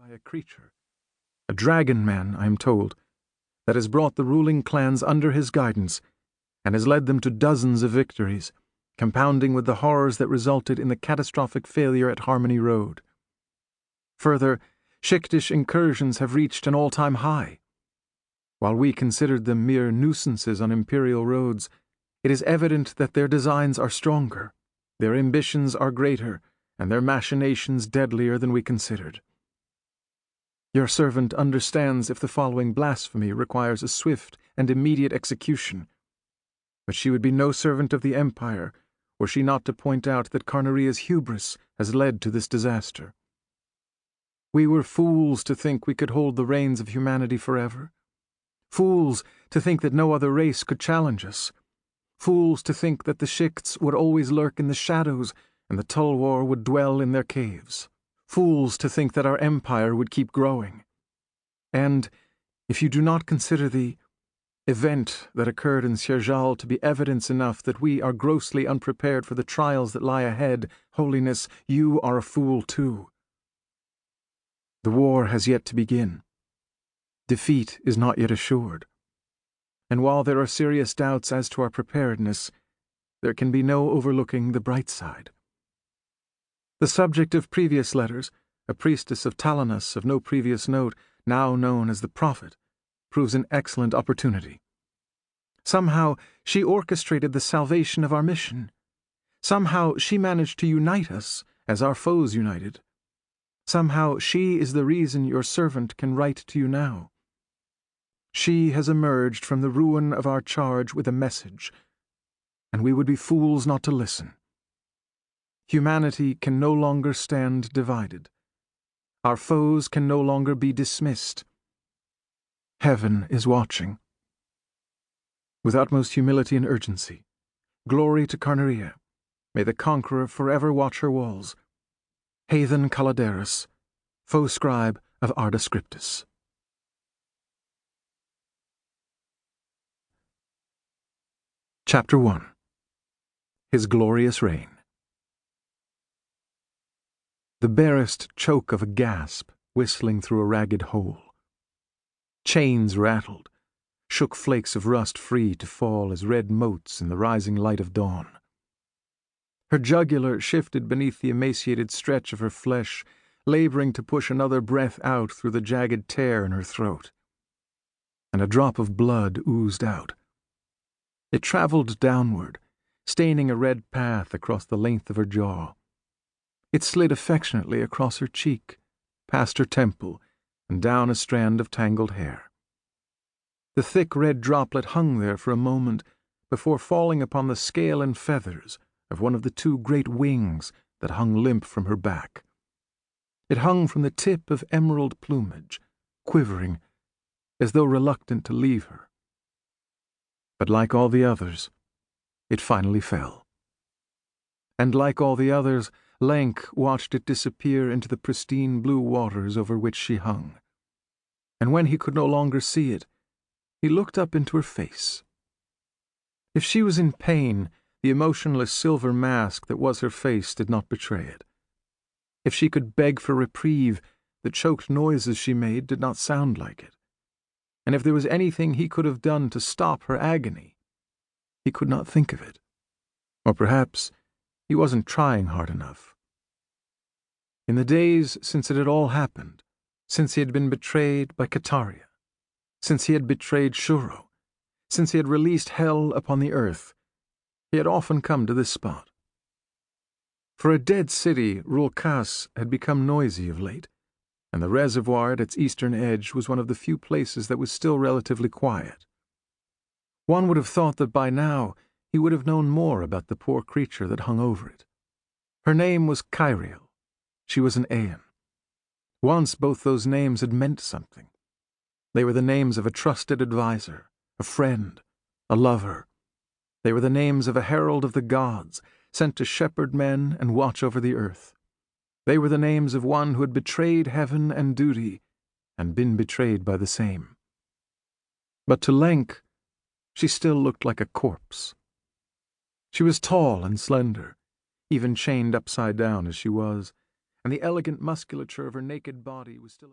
by a creature, a dragon man, I am told, that has brought the ruling clans under his guidance and has led them to dozens of victories, compounding with the horrors that resulted in the catastrophic failure at Harmony Road. Further, shictish incursions have reached an all-time high. While we considered them mere nuisances on imperial roads, it is evident that their designs are stronger, their ambitions are greater, and their machinations deadlier than we considered. Your servant understands if the following blasphemy requires a swift and immediate execution, but she would be no servant of the Empire were she not to point out that Carnaria's hubris has led to this disaster. We were fools to think we could hold the reins of humanity forever. Fools to think that no other race could challenge us. Fools to think that the shicts would always lurk in the shadows and the tulwar would dwell in their caves. Fools to think that our empire would keep growing. And, if you do not consider the event that occurred in Cier'Djaal to be evidence enough that we are grossly unprepared for the trials that lie ahead, Holiness, you are a fool too. The war has yet to begin. Defeat is not yet assured. And while there are serious doubts as to our preparedness, there can be no overlooking the bright side. The subject of previous letters, a priestess of Talanus of no previous note, now known as the Prophet, proves an excellent opportunity. Somehow she orchestrated the salvation of our mission. Somehow she managed to unite us as our foes united. Somehow she is the reason your servant can write to you now. She has emerged from the ruin of our charge with a message, and we would be fools not to listen. Humanity can no longer stand divided. Our foes can no longer be dismissed. Heaven is watching. With utmost humility and urgency, glory to Carnaria. May the Conqueror forever watch her walls. Hathan Caladeris, faux scribe of Arda Scriptus. Chapter 1. His Glorious Reign. The barest choke of a gasp whistling through a ragged hole. Chains rattled, shook flakes of rust free to fall as red motes in the rising light of dawn. Her jugular shifted beneath the emaciated stretch of her flesh, laboring to push another breath out through the jagged tear in her throat. And a drop of blood oozed out. It traveled downward, staining a red path across the length of her jaw. It slid affectionately across her cheek, past her temple, and down a strand of tangled hair. The thick red droplet hung there for a moment before falling upon the scale and feathers of one of the two great wings that hung limp from her back. It hung from the tip of emerald plumage, quivering, as though reluctant to leave her. But like all the others, it finally fell. And like all the others, Lenk watched it disappear into the pristine blue waters over which she hung. And when he could no longer see it, he looked up into her face. If she was in pain, the emotionless silver mask that was her face did not betray it. If she could beg for reprieve, the choked noises she made did not sound like it. And if there was anything he could have done to stop her agony, he could not think of it. Or perhaps he wasn't trying hard enough. In the days since it had all happened, since he had been betrayed by Kataria, since he had betrayed Shuro, since he had released hell upon the earth, he had often come to this spot. For a dead city, Rulkas had become noisy of late, and the reservoir at its eastern edge was one of the few places that was still relatively quiet. One would have thought that by now he would have known more about the poor creature that hung over it. Her name was Cier'Djaal. She was an Aeon. Once both those names had meant something. They were the names of a trusted adviser, a friend, a lover. They were the names of a herald of the gods, sent to shepherd men and watch over the earth. They were the names of one who had betrayed heaven and duty, and been betrayed by the same. But to Lenk, she still looked like a corpse. She was tall and slender, even chained upside down as she was, and the elegant musculature of her naked body was still